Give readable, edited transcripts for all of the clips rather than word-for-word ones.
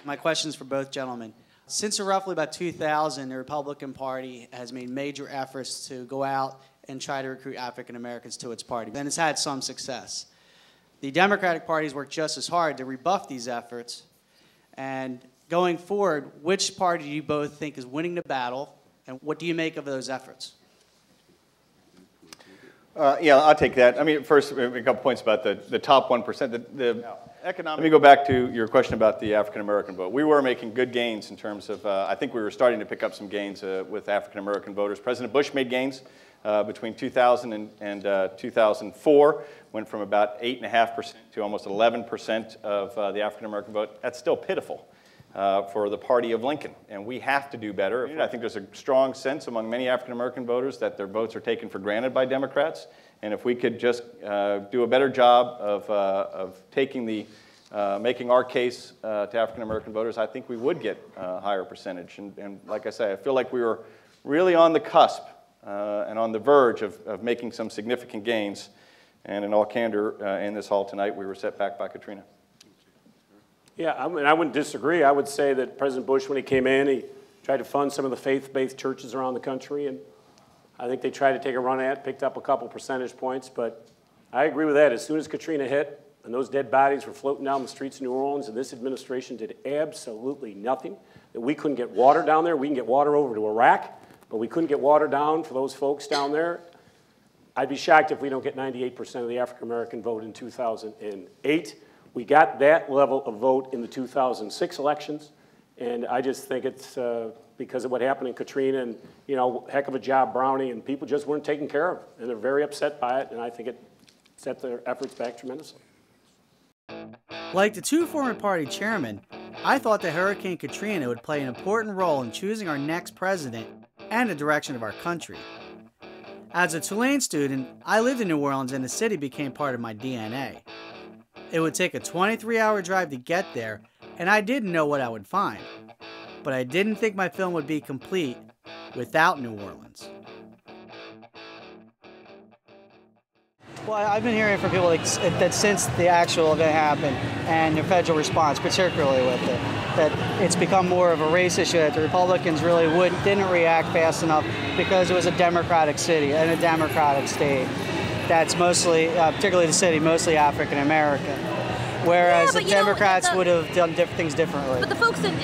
My question is for both gentlemen. Since roughly about 2000, the Republican Party has made major efforts to go out and try to recruit African Americans to its party, and it's had some success. The Democratic Party has worked just as hard to rebuff these efforts. And going forward, which party do you both think is winning the battle, and what do you make of those efforts? Yeah, I'll take that. I mean, first, a couple points about the top 1%. Let me go back to your question about the African American vote. We were making good gains in terms of, I think we were starting to pick up some gains with African American voters. President Bush made gains between 2000 and 2004, went from about 8.5% to almost 11% of the African American vote. That's still pitiful for the party of Lincoln, and we have to do better. I think there's a strong sense among many African American voters that their votes are taken for granted by Democrats, and if we could just do a better job of making our case to African American voters, I think we would get a higher percentage. And like I say, I feel like we were really on the cusp and on the verge of making some significant gains. And in all candor, in this hall tonight, we were set back by Katrina. Yeah, I mean, I wouldn't disagree. I would say that President Bush, when he came in, he tried to fund some of the faith-based churches around the country, and I think they tried to take a run at it, picked up a couple percentage points, but I agree with that. As soon as Katrina hit, and those dead bodies were floating down the streets of New Orleans, and this administration did absolutely nothing, that we couldn't get water down there. We can get water over to Iraq, but we couldn't get water down for those folks down there. I'd be shocked if we don't get 98% of the African-American vote in 2008. We got that level of vote in the 2006 elections, and I just think it's because of what happened in Katrina and, you know, heck of a job Brownie, and people just weren't taken care of, and they're very upset by it, and I think it set their efforts back tremendously. Like the two former party chairmen, I thought that Hurricane Katrina would play an important role in choosing our next president and the direction of our country. As a Tulane student, I lived in New Orleans and the city became part of my DNA. It would take a 23-hour drive to get there, and I didn't know what I would find. But I didn't think my film would be complete without New Orleans. Well, I've been hearing from people that since the actual event happened and the federal response, particularly with it, that it's become more of a race issue, that the Republicans really didn't react fast enough because it was a Democratic city and a Democratic state. That's mostly, particularly the city, mostly African American. Whereas the Democrats would have done things differently. But the folks in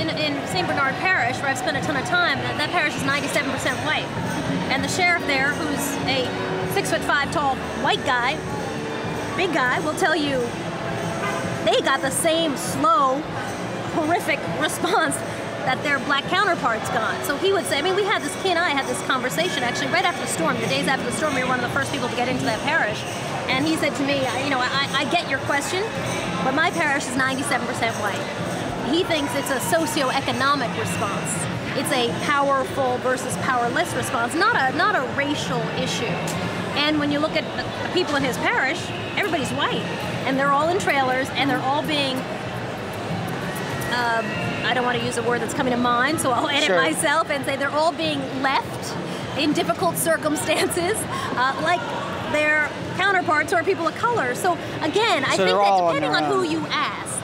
St. Bernard Parish, where I've spent a ton of time, that parish is 97% white. And the sheriff there, who's a 6'5" tall white guy, big guy, will tell you they got the same slow, horrific response that their black counterparts got. So he would say, I mean, he and I had this conversation actually right after the storm. The days after the storm, we were one of the first people to get into that parish. And he said to me, you know, I get your question, but my parish is 97% white. He thinks it's a socioeconomic response. It's a powerful versus powerless response, not a racial issue. And when you look at the people in his parish, everybody's white. And they're all in trailers, and they're all being, I don't want to use a word that's coming to mind, so I'll edit myself and say they're all being left in difficult circumstances, like their counterparts who are people of color. So again, I think that depending on who you ask,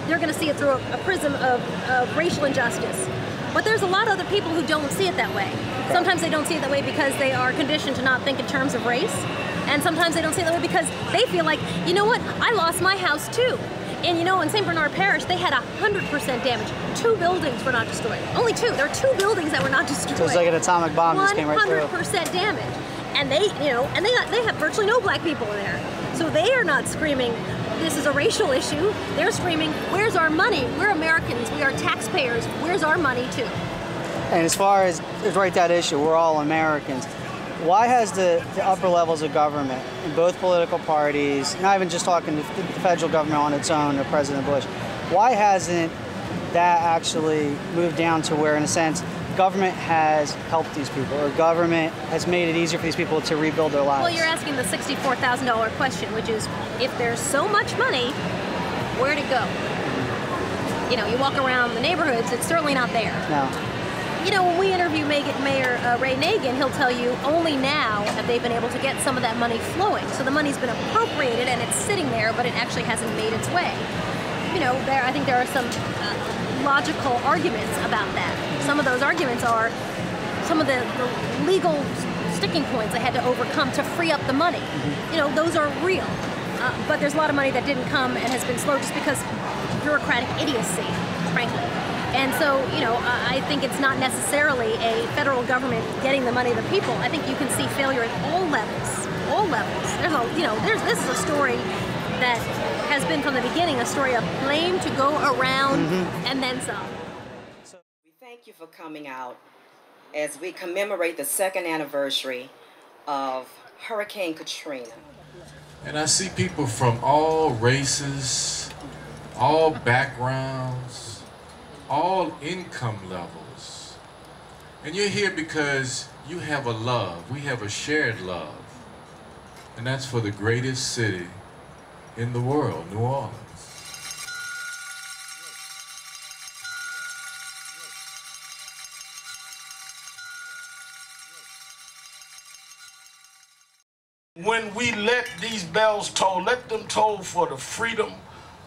they're going to see it through a prism of racial injustice. But there's a lot of other people who don't see it that way. Sometimes they don't see it that way because they are conditioned to not think in terms of race. And sometimes they don't see it that way because they feel like, you know what, I lost my house too. And you know, in St. Bernard Parish, they had 100% damage. 2 buildings were not destroyed. Only 2. There are 2 buildings that were not destroyed. So it's like an atomic bomb just came right through. 100% damage. And they, you know, and they have virtually no black people there. So they are not screaming, this is a racial issue. They're screaming, where's our money? We're Americans. We are taxpayers. Where's our money too? And as far as right that issue, we're all Americans. Why has the upper levels of government in both political parties, not even just talking the federal government on its own or President Bush, why hasn't that actually moved down to where, in a sense, government has helped these people, or government has made it easier for these people to rebuild their lives? Well, you're asking the $64,000 question, which is, if there's so much money, where'd it go? You know, you walk around the neighborhoods, it's certainly not there. No. You know, when we interview Mayor Ray Nagin, he'll tell you only now have they been able to get some of that money flowing. So the money's been appropriated and it's sitting there, but it actually hasn't made its way. You know, I think there are some logical arguments about that. Some of those arguments are some of the legal sticking points I had to overcome to free up the money. You know, those are real. But there's a lot of money that didn't come and has been slow just because bureaucratic idiocy, frankly. And so, you know, I think it's not necessarily a federal government getting the money to the people. I think you can see failure at all levels. All levels. There's a, you know, this is a story that has been from the beginning a story of blame to go around and then some. We thank you for coming out as we commemorate the 2nd anniversary of Hurricane Katrina. And I see people from all races, all backgrounds, all income levels. And you're here because you have a love. We have a shared love. And that's for the greatest city in the world, New Orleans. When we let these bells toll, let them toll for the freedom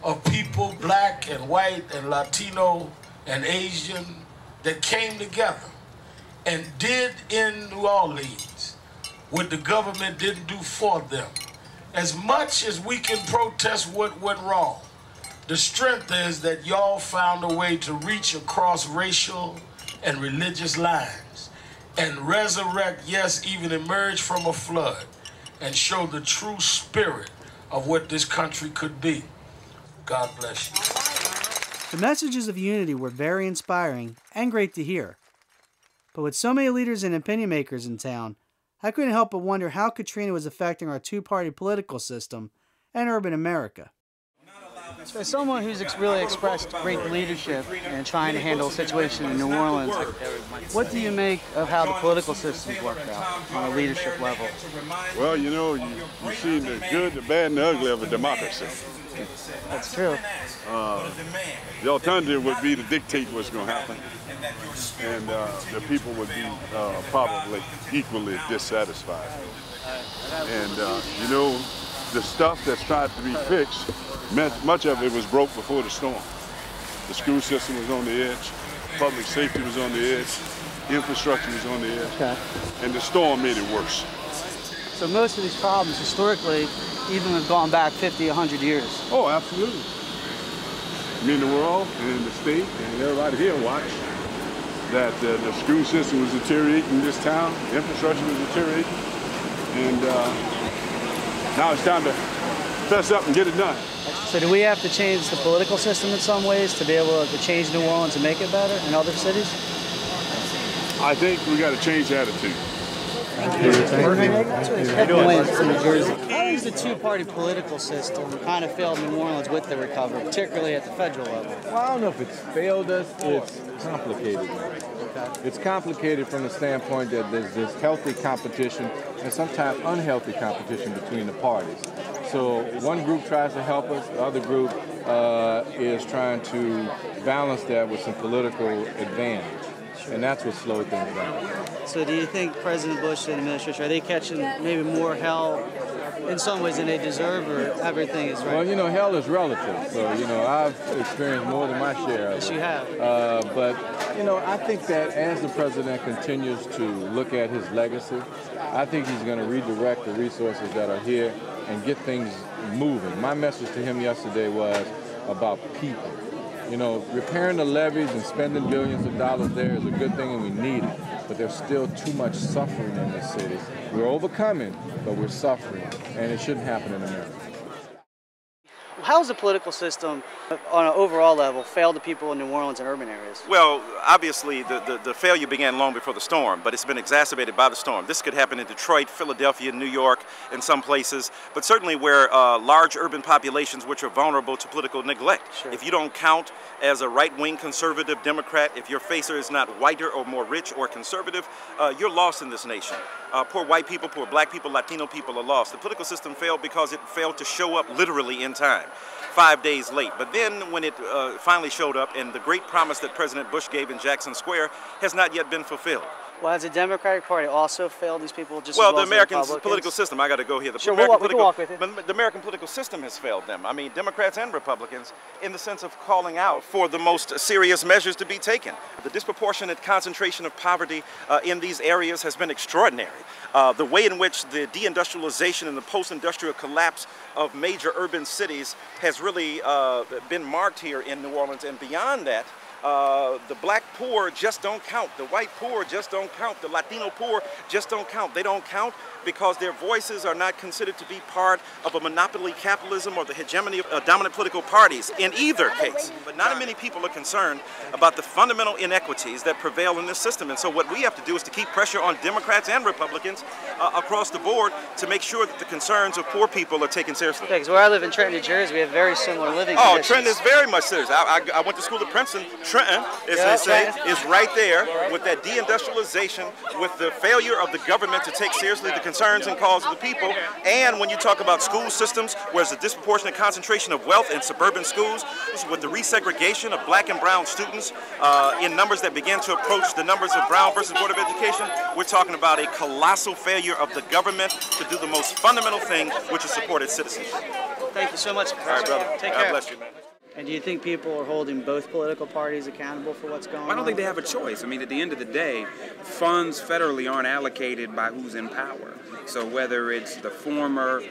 of people, black and white and Latino and Asian, that came together and did in New Orleans what the government didn't do for them. As much as we can protest what went wrong, the strength is that y'all found a way to reach across racial and religious lines and resurrect, yes, even emerge from a flood and show the true spirit of what this country could be. God bless you. The messages of unity were very inspiring and great to hear. But with so many leaders and opinion makers in town, I couldn't help but wonder how Katrina was affecting our two-party political system and urban America. As someone who's really expressed great leadership in trying to handle a situation in New Orleans, what do you make of how the political system's worked out on a leadership level? Well, you know, you've seen the good, the bad, and the ugly of a democracy. That's true. The alternative would be to dictate what's going to happen, and the people would be probably equally dissatisfied. And, you know, the stuff that's tried to be fixed, much of it was broke before the storm. The school system was on the edge, public safety was on the edge, infrastructure was on the edge, and the storm made it worse. So most of these problems historically even have gone back 50, 100 years. Oh, absolutely. Me in the world and the state and everybody here watch that the school system was deteriorating in this town, infrastructure was deteriorating, and now it's time to fess up and get it done. So do we have to change the political system in some ways to be able to change New Orleans and make it better in other cities? I think we got to change the attitude. How has the two-party political system kind of failed New Orleans with the recovery, particularly at the federal level? Well, I don't know if it's failed us, it's complicated. It's complicated from the standpoint that there's this healthy competition and sometimes unhealthy competition between the parties. So one group tries to help us, the other group is trying to balance that with some political advantage. And that's what slowed things down. So do you think President Bush and the administration, are they catching maybe more hell in some ways than they deserve, or everything is right? Well, you know, hell is relative. So, you know, I've experienced more than my share of it. Yes, you have. But, you know, I think that as the president continues to look at his legacy, I think he's going to redirect the resources that are here and get things moving. My message to him yesterday was about people. You know, repairing the levees and spending billions of dollars there is a good thing and we need it. But there's still too much suffering in this city. We're overcoming, but we're suffering. And it shouldn't happen in America. How has the political system, on an overall level, failed the people in New Orleans and urban areas? Well, obviously, the failure began long before the storm, but it's been exacerbated by the storm. This could happen in Detroit, Philadelphia, New York, in some places, but certainly where large urban populations which are vulnerable to political neglect. Sure. If you don't count as a right-wing conservative Democrat, if your facer is not whiter or more rich or conservative, you're lost in this nation. Poor white people, poor black people, Latino people are lost. The political system failed because it failed to show up literally in time, 5 days late. But then when it finally showed up, and the great promise that President Bush gave in Jackson Square has not yet been fulfilled. Well, has the Democratic Party also failed these people just Well, as well the as American Republicans? political system, I got to go here. Sure, we can walk with it. The American political system has failed them. I mean, Democrats and Republicans, in the sense of calling out for the most serious measures to be taken. The disproportionate concentration of poverty in these areas has been extraordinary. The way in which the deindustrialization and the post-industrial collapse of major urban cities has really been marked here in New Orleans, and beyond that, the black poor just don't count. The white poor just don't count. The Latino poor just don't count. They don't count because their voices are not considered to be part of a monopoly capitalism or the hegemony of dominant political parties in either case. But not many people are concerned about the fundamental inequities that prevail in this system. And so what we have to do is to keep pressure on Democrats and Republicans across the board to make sure that the concerns of poor people are taken seriously. Yeah, because where I live in Trenton, New Jersey, we have very similar living conditions. Trenton is very much serious. I went to school at Princeton. Trenton, as they say, is right there with that deindustrialization, with the failure of the government to take seriously the concerns and calls of the people. And when you talk about school systems, where there's a disproportionate concentration of wealth in suburban schools, with the resegregation of black and brown students in numbers that begin to approach the numbers of Brown versus Board of Education, we're talking about a colossal failure of the government to do the most fundamental thing, which is support its citizens. Thank you so much, Professor. All right, brother. Take God care. bless you, man. And do you think people are holding both political parties accountable for what's going on? I don't think they have a choice. I mean, at the end of the day, funds federally aren't allocated by who's in power. So whether it's the former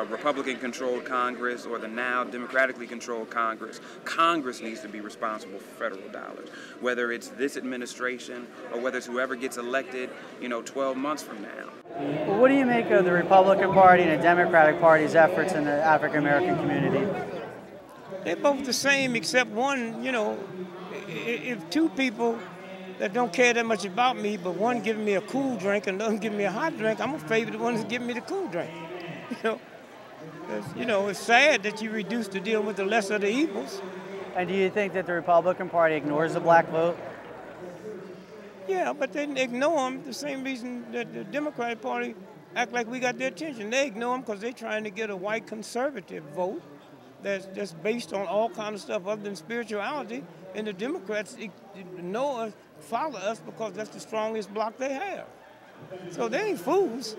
Republican-controlled Congress or the now democratically controlled Congress, Congress needs to be responsible for federal dollars. Whether it's this administration or whether it's whoever gets elected, 12 months from now. Well, what do you make of the Republican Party and the Democratic Party's efforts in the African-American community? They're both the same, except one, if two people that don't care that much about me, but one giving me a cool drink and the other giving me a hot drink, I'm going to favor the one who's giving me the cool drink. It's sad that you reduce the deal with the lesser of the evils. And do you think that the Republican Party ignores the black vote? Yeah, but they ignore them the same reason that the Democratic Party act like we got their attention. They ignore them because they're trying to get a white conservative vote that's based on all kinds of stuff other than spirituality, and the Democrats know us, follow us because that's the strongest bloc they have. So they ain't fools,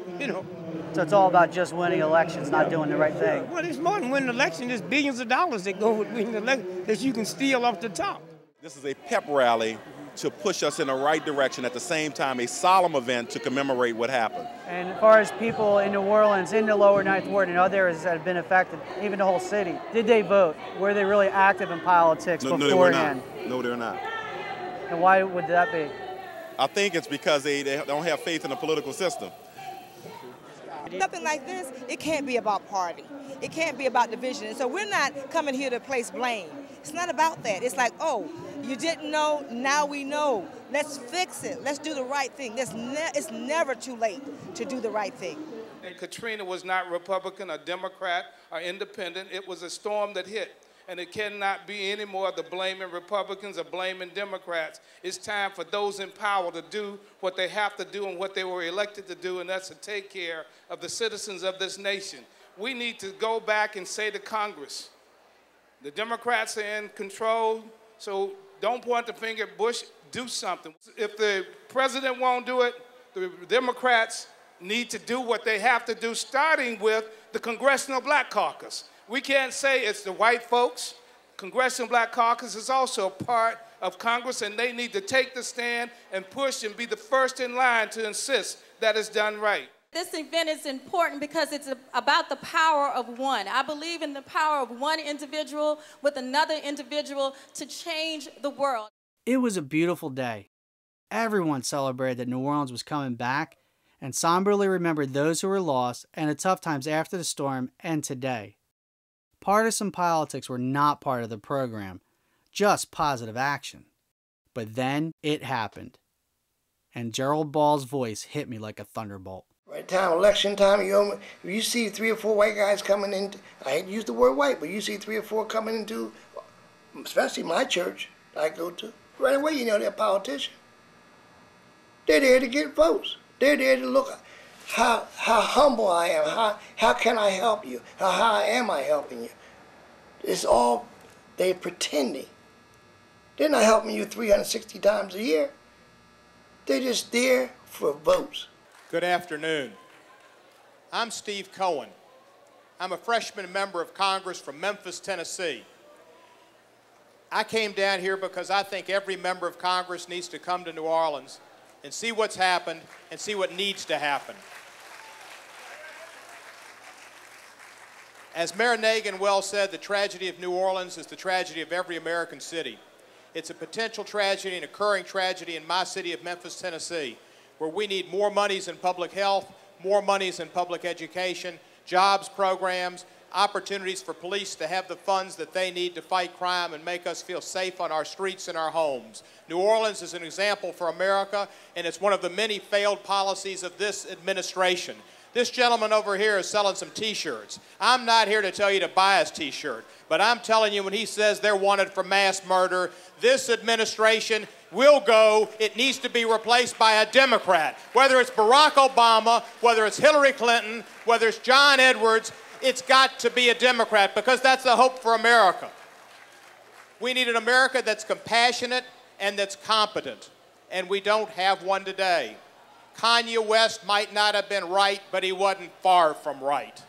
So it's all about just winning elections, not doing the right thing. Well, it's more than winning an election. There's billions of dollars that go with winning an election that you can steal off the top. This is a pep rally to push us in the right direction, at the same time a solemn event to commemorate what happened. And as far as people in New Orleans, in the lower Ninth Ward and other areas that have been affected, even the whole city, did they vote? Were they really active in politics beforehand? No, they're not. And why would that be? I think it's because they don't have faith in the political system. Nothing like this, it can't be about party. It can't be about division. And so we're not coming here to place blame. It's not about that. It's like, oh, you didn't know, now we know. Let's fix it. Let's do the right thing. It's never too late to do the right thing. And Katrina was not Republican or Democrat or independent. It was a storm that hit. And it cannot be any more the blaming Republicans or blaming Democrats. It's time for those in power to do what they have to do and what they were elected to do, and that's to take care of the citizens of this nation. We need to go back and say to Congress, the Democrats are in control, so don't point the finger at Bush, do something. If the president won't do it, the Democrats need to do what they have to do, starting with the Congressional Black Caucus. We can't say it's the white folks. Congressional Black Caucus is also a part of Congress, and they need to take the stand and push and be the first in line to insist that it's done right. This event is important because it's about the power of one. I believe in the power of one individual with another individual to change the world. It was a beautiful day. Everyone celebrated that New Orleans was coming back and somberly remembered those who were lost and the tough times after the storm and today. Partisan politics were not part of the program, just positive action. But then it happened, and Gerald Ball's voice hit me like a thunderbolt. Right time, election time, you see 3 or 4 white guys coming in, I hate to use the word white, but you see 3 or 4 coming into, especially my church I go to, right away you know they're a politician. They're there to get votes. They're there to look how humble I am, how can I help you, how am I helping you. It's all, they're pretending. They're not helping you 360 times a year. They're just there for votes. Good afternoon. I'm Steve Cohen. I'm a freshman member of Congress from Memphis, Tennessee. I came down here because I think every member of Congress needs to come to New Orleans and see what's happened and see what needs to happen. As Mayor Nagin well said, the tragedy of New Orleans is the tragedy of every American city. It's a potential tragedy, an occurring tragedy in my city of Memphis, Tennessee, where we need more monies in public health, more monies in public education, jobs programs, opportunities for police to have the funds that they need to fight crime and make us feel safe on our streets and our homes. New Orleans is an example for America, and it's one of the many failed policies of this administration. This gentleman over here is selling some T-shirts. I'm not here to tell you to buy his T-shirt, but I'm telling you when he says they're wanted for mass murder, this administration will go. It needs to be replaced by a Democrat. Whether it's Barack Obama, whether it's Hillary Clinton, whether it's John Edwards, it's got to be a Democrat because that's the hope for America. We need an America that's compassionate and that's competent, and we don't have one today. Kanye West might not have been right, but he wasn't far from right.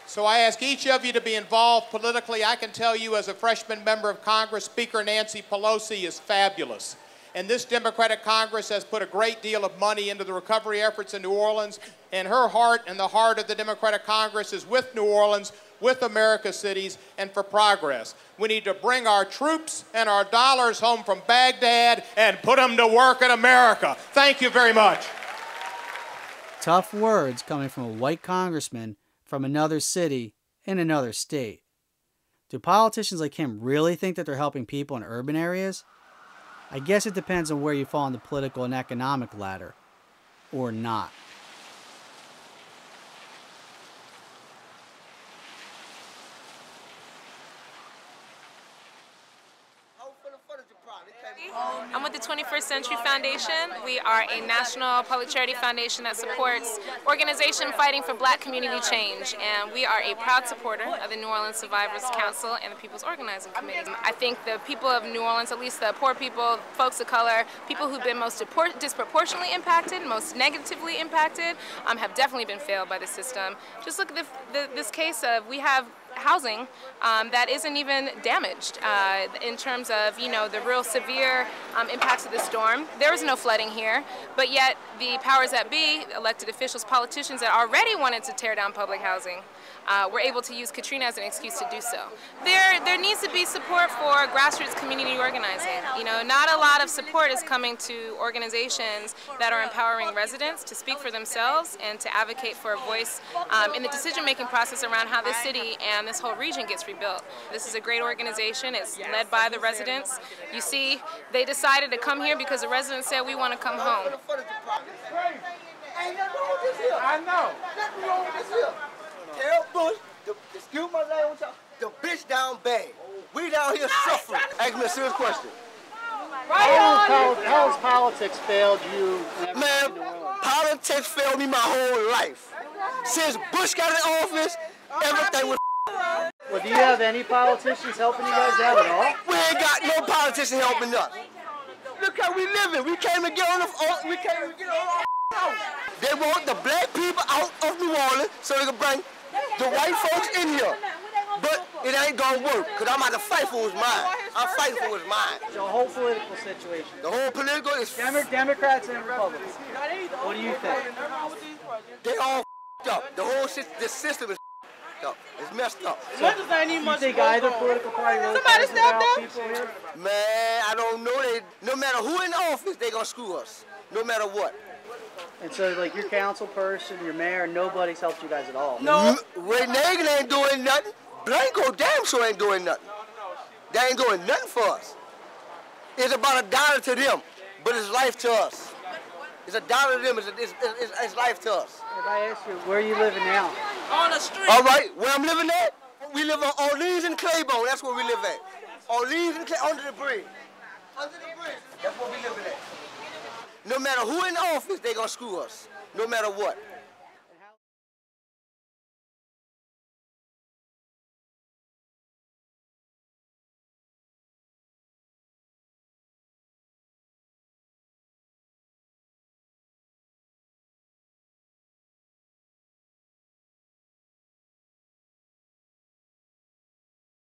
So I ask each of you to be involved politically. I can tell you as a freshman member of Congress, Speaker Nancy Pelosi is fabulous. And this Democratic Congress has put a great deal of money into the recovery efforts in New Orleans, and her heart and the heart of the Democratic Congress is with New Orleans, with America's cities, and for progress. We need to bring our troops and our dollars home from Baghdad and put them to work in America. Thank you very much. Tough words coming from a white congressman from another city in another state. Do politicians like him really think that they're helping people in urban areas? I guess it depends on where you fall on the political and economic ladder, or not. I'm with the 21st Century Foundation. We are a national public charity foundation that supports organizations fighting for black community change, and we are a proud supporter of the New Orleans Survivors Council and the People's Organizing Committee. I think the people of New Orleans, at least the poor people, folks of color, people who've been most disproportionately impacted, most negatively impacted, have definitely been failed by the system. Just look at this case of we have housing that isn't even damaged in terms of, the real severe impacts of the storm. There was no flooding here, but yet the powers that be, elected officials, politicians that already wanted to tear down public housing, were able to use Katrina as an excuse to do so. There needs to be support for grassroots community organizing. Not a lot of support is coming to organizations that are empowering residents to speak for themselves and to advocate for a voice in the decision-making process around how this city and this whole region gets rebuilt. This is a great organization. It's led by the residents. You see, they decided to come here because the residents said we want to come home. I know. Nothing wrong with this here. Tell Bush, excuse my language, the bitch down bad. We down here suffering. Ask me a serious question. How has politics failed you? Man, politics failed me my whole life. Since Bush got in office, everything was. Well, do you have any politicians helping you guys out at all? We ain't got no politician helping us. Look how we living. We came to get on our house. They want the black people out of New Orleans so they can bring the white folks in here. But it ain't gonna work, because I'm out to fight for what's mine. I'm fighting for what's mine. The whole political situation. The whole political is Democrats and Republicans. What do you think? They all up. The whole system is up. It's messed up. So, do you think either political party really cares about people here? Man, I don't know. No matter who in office, they gonna screw us. No matter what. And so, like, your council person, your mayor, nobody's helped you guys at all. No. Ray Nagin ain't doing nothing. Blanco damn sure ain't doing nothing. They ain't doing nothing for us. It's about $1 to them, but it's life to us. It's $1 to them, it's life to us. If I ask you, where are you living now? On the street. All right, where I'm living at? We live on Orleans and Claiborne. That's where we live at. Orleans and Claiborne, under the bridge. Under the bridge. That's where we living at. No matter who in office, they gonna screw us. No matter what.